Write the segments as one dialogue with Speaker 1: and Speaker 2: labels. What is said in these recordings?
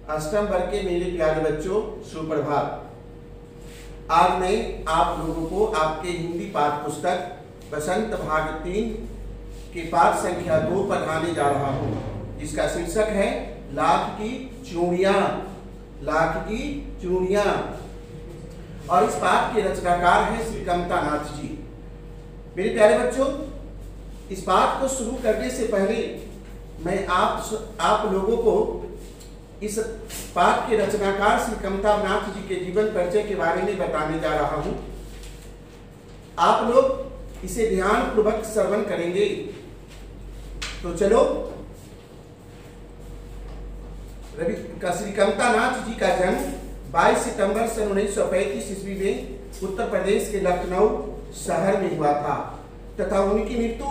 Speaker 1: अष्टम वर्ग के मेरे प्यारे बच्चों, सुप्रभात। आज मैं आप लोगों को आपके हिंदी पाठ पुस्तक बसंत भाग 3 के पाठ संख्या 2 पढ़ाने जा रहा हूँ। इसका शीर्षक है लाख की चूड़ियाँ। लाख की चूड़ियाँ। और इस पाठ के रचनाकार हैं श्री कमता नाथ जी। मेरे प्यारे बच्चों, इस पाठ को शुरू करने से पहले मैं आप लोगों को इस पाठ के रचनाकार श्री कमता नाथ जी के जीवन परिचय के बारे में बताने जा रहा हूं। आप लोग इसे ध्यान पूर्वक श्रवण करेंगे। तो चलो, श्री कमता नाथ जी का जन्म 22 सितंबर सन 1935 ईस्वी में उत्तर प्रदेश के लखनऊ शहर में हुआ था तथा उनकी मृत्यु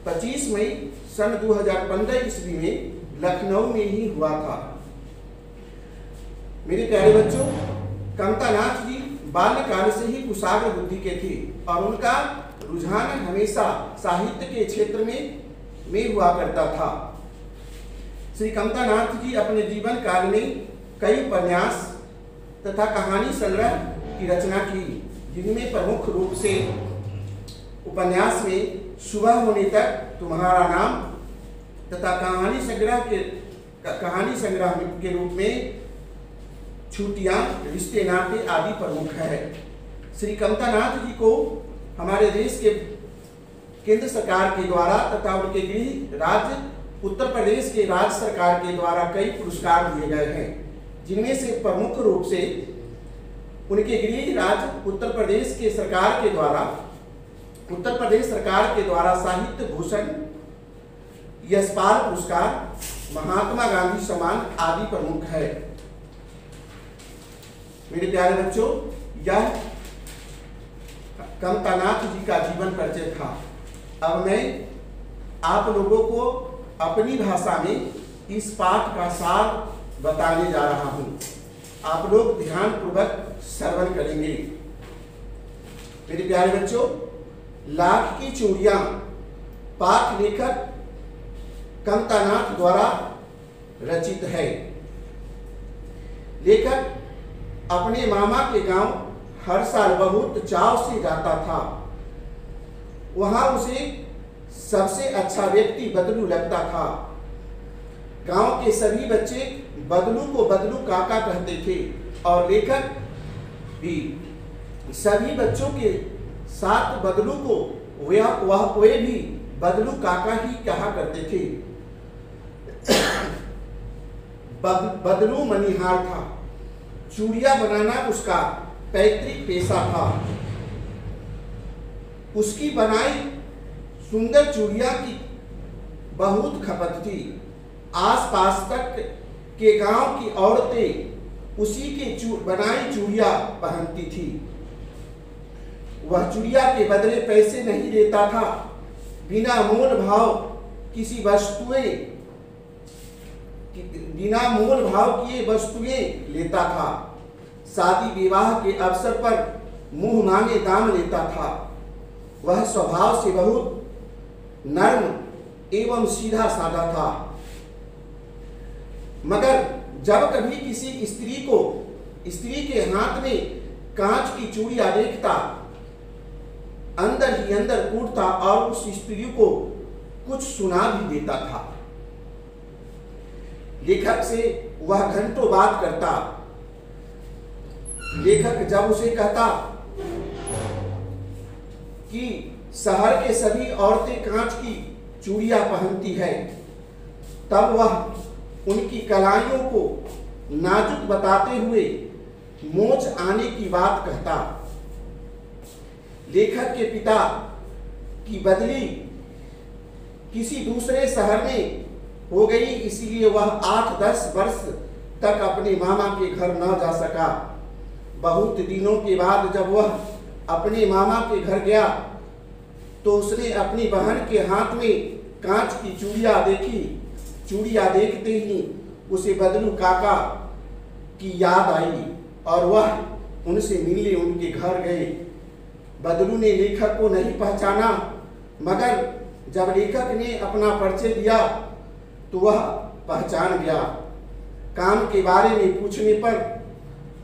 Speaker 1: 25 मई सन 2015 ईस्वी में लखनऊ में ही हुआ था। मेरे प्यारे बच्चों, कमता नाथ जी बाल्यकाल से ही कुशाग्र बुद्धि के थे और उनका रुझान हमेशा साहित्य के क्षेत्र में हुआ करता था। श्री कमता नाथ जी अपने जीवन काल में कई उपन्यास तथा कहानी संग्रह की रचना की, जिनमें प्रमुख रूप से उपन्यास में सुबह होने तक तुम्हारा नाम तथा कहानी संग्रह के रूप में छुट्टियां, रिश्ते नाते आदि प्रमुख है। श्री कमता नाथ जी को हमारे देश के केंद्र सरकार के द्वारा तथा उनके गृह राज्य उत्तर प्रदेश के राज्य सरकार के द्वारा कई पुरस्कार दिए गए हैं, जिनमें से प्रमुख रूप से उनके गृह राज्य उत्तर प्रदेश सरकार के द्वारा साहित्य भूषण, यशपाल पुरस्कार, महात्मा गांधी सम्मान आदि प्रमुख है। मेरे प्यारे बच्चों, यह कमता नाथ जी का जीवन परिचय था। अब मैं आप लोगों को अपनी भाषा में इस पाठ का सार बताने जा रहा हूं। आप लोग ध्यान पूर्वक श्रवण करेंगे। मेरे प्यारे बच्चों, लाख की चूड़ियां पाठ लेखक कमता नाथ द्वारा रचित है। लेखक अपने मामा के गांव हर साल बहुत चाव से जाता था। वहां उसे सबसे अच्छा व्यक्ति बदलू लगता था। गांव के सभी बच्चे बदलू को बदलू काका कहते थे और लेखक भी सभी बच्चों के साथ बदलू को वे भी बदलू काका ही कहा करते थे। बदलू मनिहार था। चूड़ियां बनाना उसका पैतृक पेशा था। उसकी बनाई सुंदर चूड़ियां की बहुत खपत थी। आसपास तक के गांव की औरतें उसी के बनाई चूड़ियां पहनती थी। वह चूड़िया के बदले पैसे नहीं लेता था। बिना मोल भाव किए वस्तुएं लेता था। शादी विवाह के अवसर पर मुंह मांगे दाम लेता था। वह स्वभाव से बहुत नर्म एवं सीधा साधा था। मगर जब कभी किसी स्त्री के हाथ में कांच की चूड़ियां देखता, अंदर ही अंदर कूदता और उस स्त्री को कुछ सुना भी देता था। लेखक से वह घंटों बात करता। लेखक जब उसे कहता कि शहर के सभी औरतें कांच की चूड़ियां पहनती है, तब वह उनकी कलाइयों को नाजुक बताते हुए मोच आने की बात कहता। लेखक के पिता की बदली किसी दूसरे शहर में हो गई, इसलिए वह 8-10 वर्ष तक अपने मामा के घर न जा सका। बहुत दिनों के बाद जब वह अपने मामा के घर गया तो उसने अपनी बहन के हाथ में कांच की चूड़ियां देखी। चूड़ियां देखते ही उसे बदलू काका की याद आई और वह उनसे मिलने उनके घर गए। बदलू ने लेखक को नहीं पहचाना, मगर जब लेखक ने अपना परिचय दिया तो वह पहचान गया। काम के बारे में पूछने पर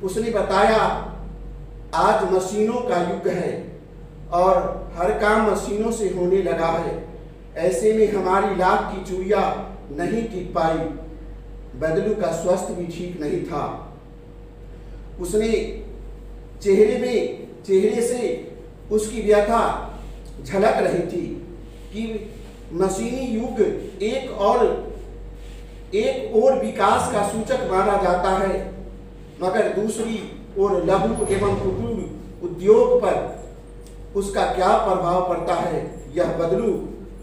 Speaker 1: उसने बताया, आज मशीनों का युग है और हर काम मशीनों से होने लगा है। ऐसे में हमारी लाख की चूड़िया नहीं टिक पाई। बदलू का स्वास्थ्य भी ठीक नहीं था। उसने चेहरे से उसकी व्यथा झलक रही थी कि मशीनी युग एक और विकास का सूचक माना जाता है, मगर दूसरी ओर लघु एवं कुटीर उद्योग पर उसका क्या प्रभाव पड़ता है, यह बदलू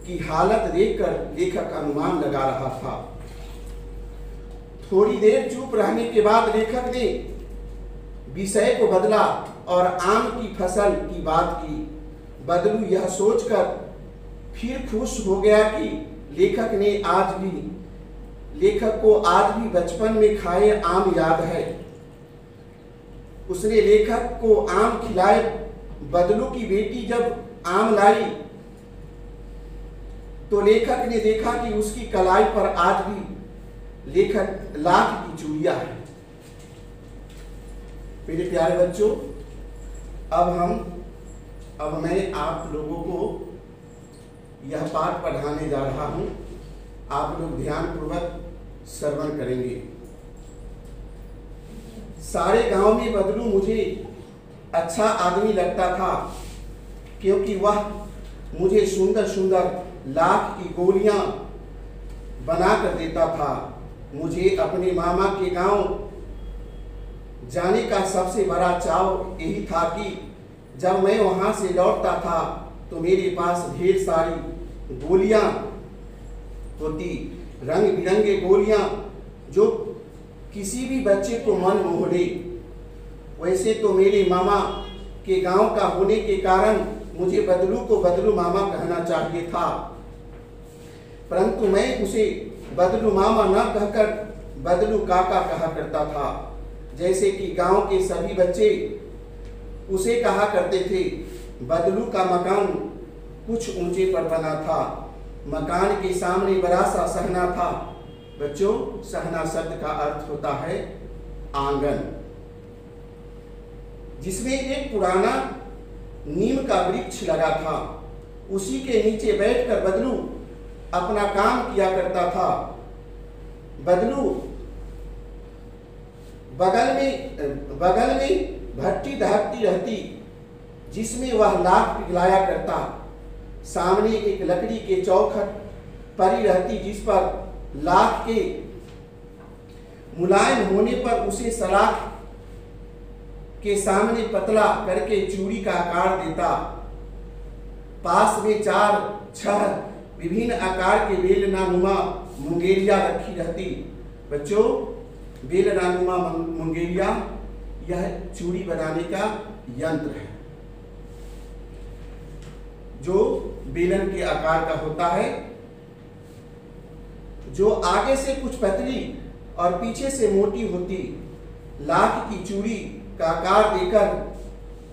Speaker 1: की हालत देखकर लेखक अनुमान लगा रहा था। थोड़ी देर चुप रहने के बाद लेखक ने विषय को बदला और आम की फसल की बात की। बदलू यह सोचकर फिर खुश हो गया कि लेखक को आज भी बचपन में खाए आम याद है। उसने लेखक को आम खिलाए। बदलू की बेटी जब आम लाई तो लेखक ने देखा कि उसकी कलाई पर आज भी लाख की चूड़िया है। मेरे प्यारे बच्चों, अब मैं आप लोगों को यह पाठ पढ़ाने जा रहा हूं। आप लोग ध्यानपूर्वक श्रवण करेंगे। सारे गांव में बदलू मुझे अच्छा आदमी लगता था, क्योंकि वह मुझे सुंदर सुंदर लाख की गोलियां बना कर देता था। मुझे अपने मामा के गांव जाने का सबसे बड़ा चाव यही था कि जब मैं वहां से लौटता था तो मेरे पास ढेर सारी गोलियां होती, रंग बिरंगे गोलियां जो किसी भी बच्चे को मन मोह ले। वैसे तो मेरे मामा के गांव का होने के कारण मुझे बदलू को बदलू मामा कहना चाहिए था, परंतु मैं उसे बदलू मामा न कहकर बदलू काका कहा करता था। जैसे कि गांव के सभी बच्चे उसे कहा करते थे। बदलू का मकान कुछ ऊंचे पर बना था। मकान के सामने बड़ा सा सहना था। बच्चों, सहना शब्द का अर्थ होता है आंगन, जिसमें एक पुराना नीम का वृक्ष लगा था। उसी के नीचे बैठकर बदलू अपना काम किया करता था। बदलू बगल में भट्टी दहकती रहती, जिसमें वह लाख पिघलाया करता। सामने एक लकड़ी के चौखट पड़ी रहती, जिस पर लाख के मुलायम होने पर उसे सलाख के सामने पतला करके चूड़ी का आकार देता। पास में 4-6 विभिन्न आकार के बेलनानुमा मुंगेरिया रखी रहती। बच्चों, बेलनानुमा मुंगेरिया यह चूड़ी बनाने का यंत्र है, जो बेलन के आकार का होता है, जो आगे से कुछ पतली और पीछे से मोटी होती। लाख की चूड़ी का आकार देकर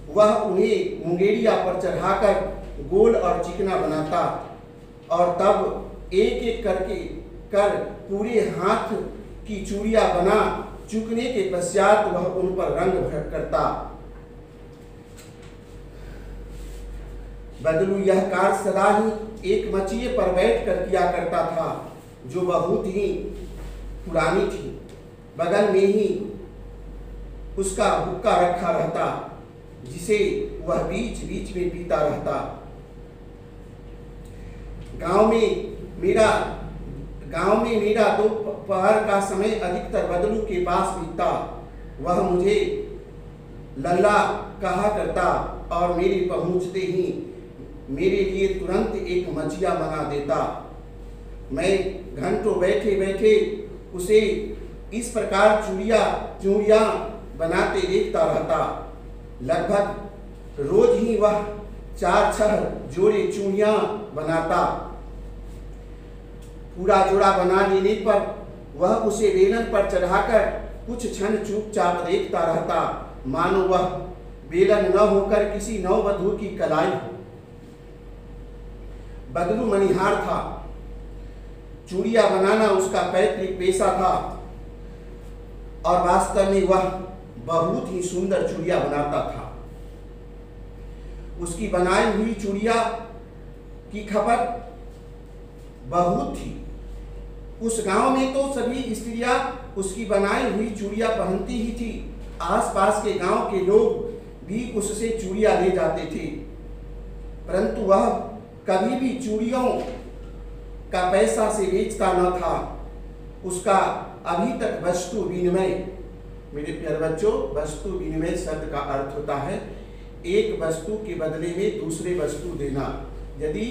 Speaker 1: वह उन्हें मुंगेरिया पर चढ़ाकर गोल और चिकना बनाता और तब एक एक कर पूरे हाथ की चूड़ियां बना चुकने के पश्चात वह उन पर रंग भर करता। बदलू यह कार्य सदा ही एक मचिए पर बैठकर किया करता था, जो बहुत ही पुरानी थी। बगल में ही उसका हुक्का रखा रहता, जिसे वह बीच बीच में पीता रहता। गांव में मेरा दोपहर का समय अधिकतर बदलू के पास बीतता। वह मुझे लल्ला कहा करता और मेरे पहुंचते ही मेरे लिए तुरंत एक मछिया बना देता। मैं घंटों बैठे बैठे उसे इस प्रकार चूड़ियां बनाते देखता रहता। लगभग रोज ही वह 4-6 जोड़े चूड़ियां बनाता। पूरा जोड़ा बना लेने पर वह उसे बेलन पर चढ़ाकर कुछ क्षण चुपचाप देखता रहता, मानो वह बेलन न होकर किसी नववधू की कलाई हो। बदलू मनिहार था। चूड़ियां बनाना उसका पैतृक पेशा था। और वास्तव में वह बहुत ही सुंदर चूड़िया बनाता था। उसकी बनाई हुई चूड़िया की खपत बहुत थी। उस गांव में तो सभी स्त्रियां उसकी बनाई हुई चूड़िया पहनती ही थी। आसपास के गांव के लोग भी उससे चूड़िया ले जाते थे, परंतु वह कभी भी चूड़ियों का पैसा से बेचता न था। उसका अभी तक वस्तु विनिमय, मेरे प्यारे बच्चों, वस्तु विनिमय शब्द का अर्थ होता है एक वस्तु के बदले में दूसरे वस्तु देना। यदि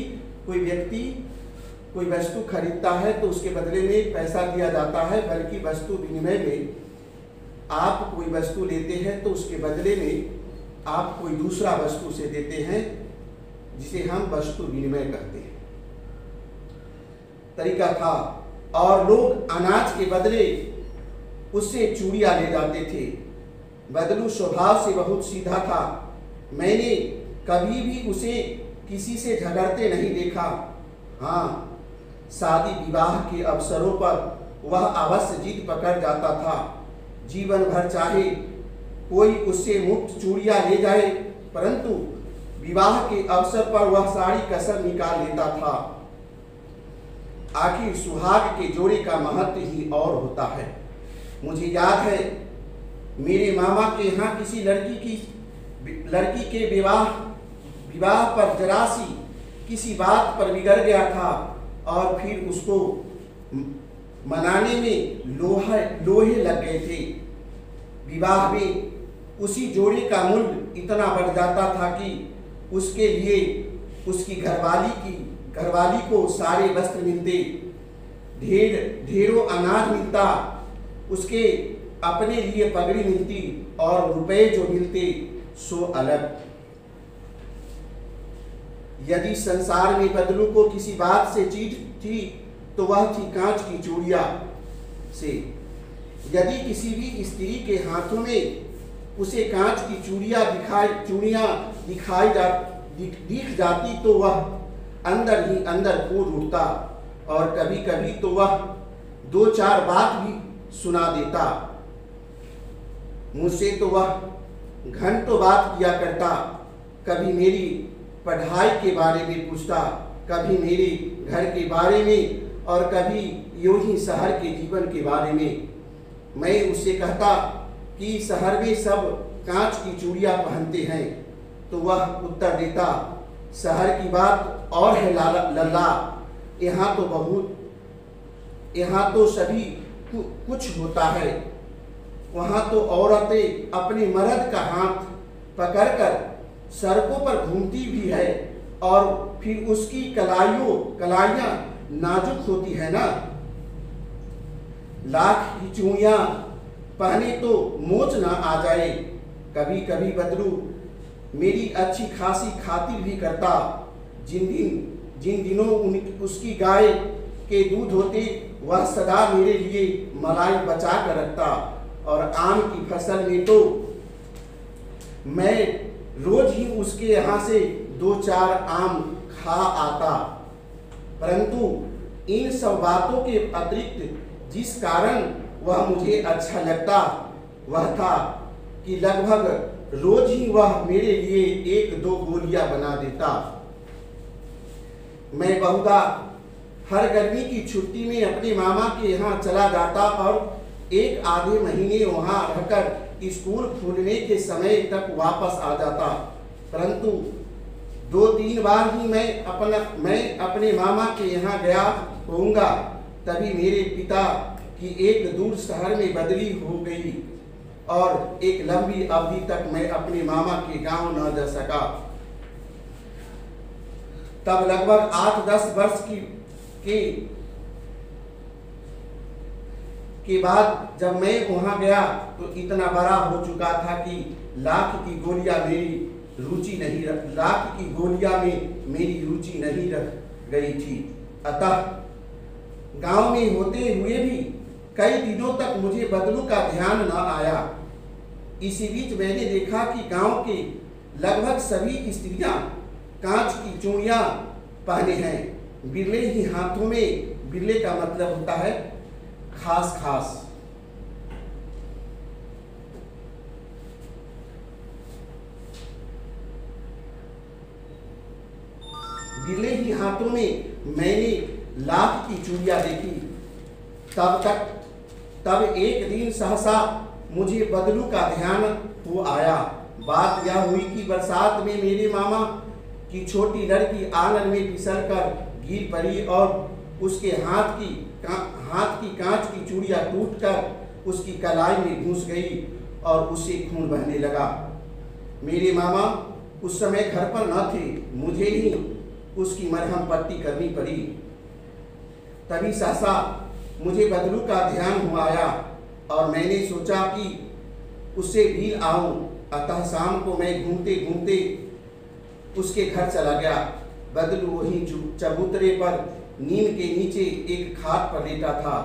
Speaker 1: कोई व्यक्ति कोई वस्तु खरीदता है तो उसके बदले में पैसा दिया जाता है, बल्कि वस्तु विनिमय में आप कोई वस्तु लेते हैं तो उसके बदले में आप कोई दूसरा वस्तु से देते हैं, जिसे हम वस्तु विनिमय कहते हैं। तरीका था। और लोग अनाज के बदले उससे चूड़िया ले जाते थे। बदलू स्वभाव से बहुत सीधा था। मैंने कभी भी उसे किसी से झगड़ते नहीं देखा। हाँ, शादी विवाह के अवसरों पर वह अवश्य जिद पकड़ जाता था। जीवन भर चाहे कोई उससे मुफ्त चूड़िया ले जाए, परंतु विवाह के अवसर पर वह सारी कसर निकाल लेता था। आखिर सुहाग के जोड़े का महत्व ही और होता है। मुझे याद है मेरे मामा के यहाँ किसी लड़की के विवाह पर जरा सी किसी बात पर बिगड़ गया था और फिर उसको मनाने में लोहे लग गए थे। विवाह में उसी जोड़े का मूल्य इतना बढ़ जाता था कि उसके लिए उसकी घरवाली को सारे वस्त्र मिलते, ढेरों अनाज मिलता, उसके अपने लिए पगड़ी मिलती और रुपए जो मिलते सो अलग। यदि संसार में बदलू को किसी बात से चीज थी तो वह थी कांच की चूड़िया से। यदि किसी भी स्त्री के हाथों में उसे कांच की चूड़ियां दिख जाती तो वह अंदर ही अंदर कूद उठता और कभी कभी तो वह दो चार बात भी सुना देता। मुझसे तो वह घंटों बात किया करता। कभी मेरी पढ़ाई के बारे में पूछता, कभी मेरे घर के बारे में और कभी यूं ही शहर के जीवन के बारे में। मैं उससे कहता कि शहर में सब कांच की चूड़िया पहनते हैं, तो वह उत्तर देता, शहर की बात और है लल्ला, यहाँ तो सभी कुछ होता है। वहाँ तो औरतें अपने मर्द का हाथ पकड़कर सड़कों पर घूमती भी है और फिर उसकी कलाइयाँ नाजुक होती है ना। लाख की चूड़ियाँ पहने तो मोच ना आ जाए। कभी कभी बदलू मेरी अच्छी खासी खातिर भी करता। जिन दिनों उसकी गाय के दूध होते वह सदा मेरे लिए मलाई बचा कर रखता और आम की फसल में तो मैं रोज ही उसके यहाँ से दो चार आम खा आता। परंतु इन सब बातों के अतिरिक्त जिस कारण वह मुझे अच्छा लगता वह था कि लगभग रोज ही वह मेरे लिए एक दो गोलियां बना देता। मैं बहुधा हर गर्मी की छुट्टी में अपने मामा के यहाँ चला जाता और एक आधे महीने वहाँ रहकर स्कूल खुलने के समय तक वापस आ जाता। परंतु 2-3 बार ही मैं अपने मामा के यहाँ गया होऊंगा, तभी मेरे पिता की एक दूर शहर में बदली हो गई और एक लंबी अवधि तक मैं अपने मामा के गांव न जा सका। तब लगभग 8-10 वर्ष के बाद जब मैं वहां गया तो इतना बड़ा हो चुका था कि लाख की गोलियां में मेरी रुचि नहीं रह गई थी। अतः गांव में होते हुए भी कई दिनों तक मुझे बदलू का ध्यान न आया। इसी बीच मैंने देखा कि गांव के लगभग सभी स्त्रियां कांच की चूड़ियां पहने हैं। बिरले ही हाथों में, बिरले का मतलब होता है खास गिरले ही हाथों में मैंने लाख की चूड़ियां देखी। तब एक दिन सहसा मुझे बदलू का ध्यान हो आया। बात यह हुई कि बरसात में मेरे मामा की छोटी लड़की आंगन में फिसलकर गिर पड़ी और उसके हाथ की कांच की चूड़ियां टूटकर उसकी कलाई में घुस गई और उससे खून बहने लगा। मेरे मामा उस समय घर पर न थे, मुझे ही उसकी मरहम पट्टी करनी पड़ी। तभी सहसा मुझे बदलू का ध्यान हुआ आया और मैंने सोचा कि उससे भी आऊं। अतः शाम को मैं घूमते घूमते उसके घर चला गया। बदलू वहीं चबूतरे पर नीम के नीचे एक खाट पर लेटा था।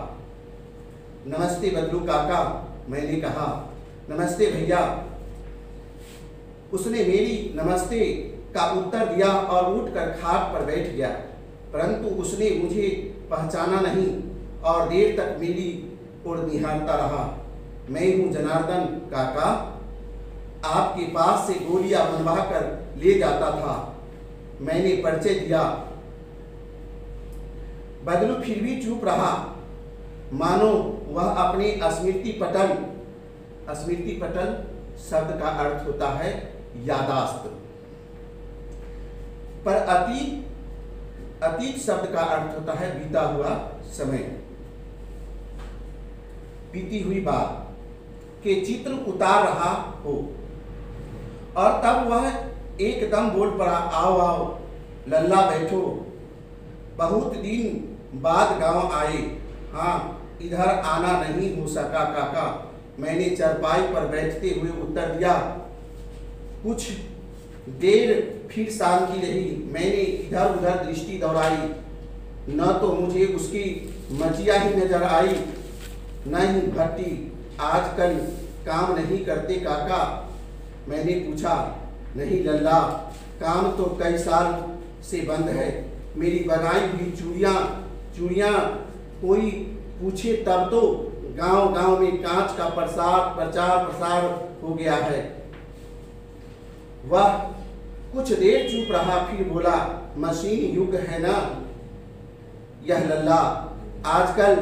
Speaker 1: नमस्ते बदलू काका, मैंने कहा। नमस्ते भैया। उसने मेरी नमस्ते का उत्तर दिया और उठकर खाट पर बैठ गया, परंतु उसने मुझे पहचाना नहीं और देर तक मेरी ओर निहारता रहा। मैं हूं जनार्दन काका, आपके पास से गोलियां बनवा कर ले जाता था, मैंने परिचय दिया। बदलू फिर भी चुप रहा, मानो वह अपने स्मृति पटल शब्द का अर्थ होता है यादाश्त, पर अतीत शब्द का अर्थ होता है बीता हुआ समय, बीती हुई बात के चित्र उतार रहा हो। और तब वह एकदम बोल पड़ा, आओ आओ लल्ला बैठो, बहुत दिन बाद गांव आए। हाँ, इधर आना नहीं हो सका काका, मैंने चरपाई पर बैठते हुए उत्तर दिया। कुछ देर फिर शांति रही। मैंने इधर उधर दृष्टि दौड़ाई, न तो मुझे उसकी मचिया ही नजर आई, न ही भट्टी। आजकल काम नहीं करते काका, मैंने पूछा। नहीं लल्ला, काम तो कई साल से बंद है। मेरी बनाई हुई चूड़ियां कोई पूछे तब तो गांव गांव में कांच का प्रचार हो गया है। वह कुछ देर चुप रहा, फिर बोला, मशीन युग है ना यह लल्ला, आजकल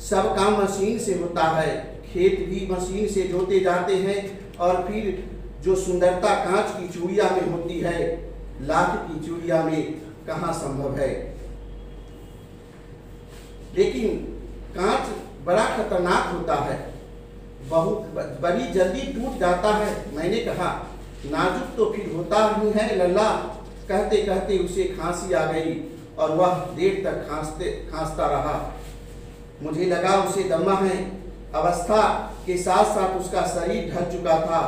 Speaker 1: सब काम मशीन से होता है। खेत भी मशीन से जोते जाते हैं और फिर जो सुंदरता कांच की चूड़ियां में होती है, लाख की चूड़ियां में कहां संभव है। लेकिन कांच बड़ा खतरनाक होता है, बहुत बड़ी जल्दी टूट जाता है। मैंने कहा, नाजुक तो फिर होता ही है लल्ला। कहते कहते उसे खांसी आ गई और वह देर तक खांसता रहा। मुझे लगा उसे दमा है। अवस्था के साथ साथ उसका शरीर ढल चुका था।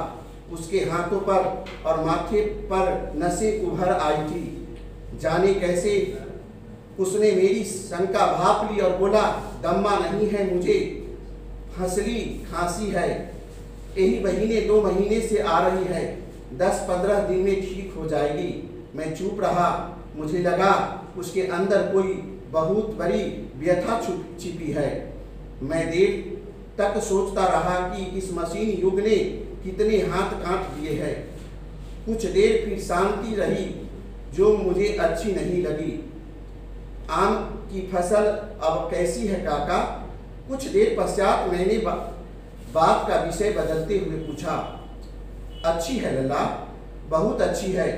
Speaker 1: उसके हाथों पर और माथे पर नसें उभर आई थी। जाने कैसे उसने मेरी शंका भाप ली और बोला, दम्मा नहीं है मुझे, हंसली खांसी है, यही महीने 2 महीने से आ रही है, 10-15 दिन में ठीक हो जाएगी। मैं चुप रहा। मुझे लगा उसके अंदर कोई बहुत बड़ी व्यथा छिपी है। मैं देर तक सोचता रहा कि इस मशीन युग ने कितने हाथ काट दिए हैं। कुछ देर फिर शांति रही, जो मुझे अच्छी नहीं लगी। आम की फसल अब कैसी है काका? कुछ देर पश्चात मैंने बात का विषय बदलते हुए पूछा। अच्छी है लल्ला, बहुत अच्छी है,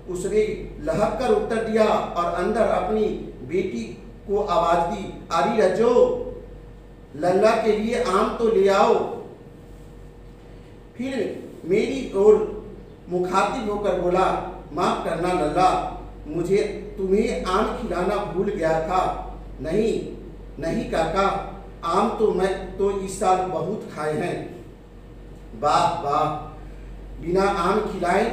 Speaker 1: उसने लहक कर उत्तर दिया और अंदर अपनी बेटी को आवाज दी, आरी रजो, लल्ला के लिए आम तो ले आओ। फिर मेरी ओर मुखातिब होकर बोला, माफ करना लल्ला, मुझे तुम्हें आम खिलाना भूल गया था। नहीं नहीं काका, आम तो मैं तो इस साल बहुत खाए हैं। वाह वाह, बिना आम खिलाए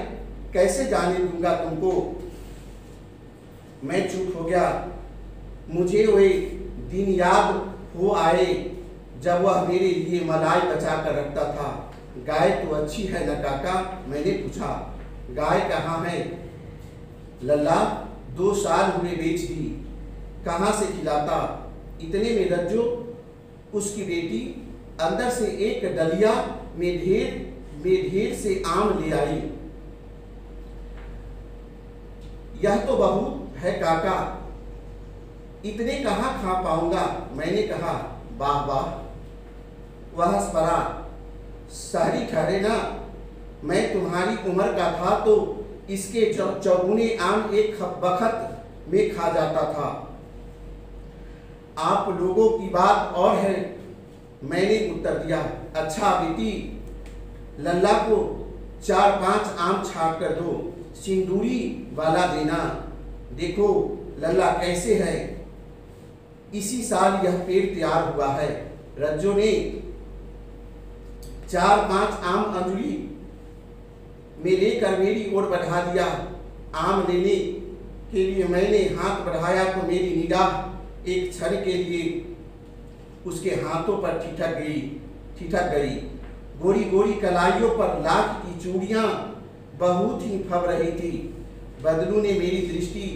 Speaker 1: कैसे जाने दूंगा तुमको। मैं चुप हो गया। मुझे वे दिन याद हो आए जब वह मेरे लिए मलाई बचा कर रखता था। गाय तो अच्छी है न काका? मैंने पूछा। गाय कहाँ है लल्ला? 2 साल हुए बेच दी, कहाँ से खिलाता। इतने में रज्जो उसकी बेटी अंदर से एक डलिया में ढेर से आम ले आई। यह तो बहुत है काका, इतने कहाँ खा पाऊंगा। मैंने कहा, वाह वाह। वह हंस पड़ा, शहरी ठहरे ना, मैं तुम्हारी उम्र का था तो इसके चौगुने आम एक बखत में खा जाता था। आप लोगों की बात और है, मैंने उत्तर दिया। अच्छा बेटी, लल्ला को 4-5 आम छाट कर दो, सिंदूरी वाला देना। देखो लल्ला कैसे है, इसी साल यह पेड़ तैयार हुआ है। रज्जो ने 4-5 आम अंजलि में लेकर मेरी ओर बढ़ा दिया। आम लेने के लिए मैंने हाथ बढ़ाया तो मेरी निगाह एक क्षण के लिए उसके हाथों पर ठिठक गई। गोरी गोरी कलाइयों पर लाख की चूड़ियां बहुत ही फब रही थी। बदलू ने मेरी दृष्टि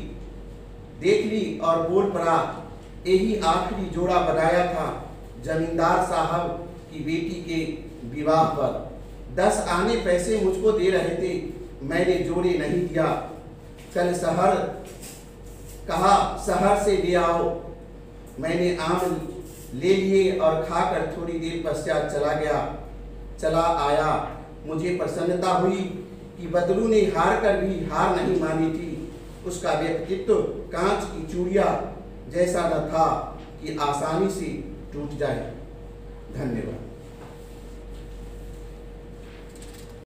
Speaker 1: देख ली और बोल पड़ा, यही आखिरी जोड़ा बनाया था जमींदार साहब की बेटी के विवाह पर। 10 आने पैसे मुझको दे रहे थे, मैंने जोड़े नहीं दिया। कल शहर से ले आओ। मैंने आम ले लिए और खाकर थोड़ी देर पश्चात चला आया। मुझे प्रसन्नता हुई कि बदलू ने हार कर भी हार नहीं मानी थी। उसका व्यक्तित्व कांच की चूड़िया जैसा न था कि आसानी से टूट जाए। धन्यवाद।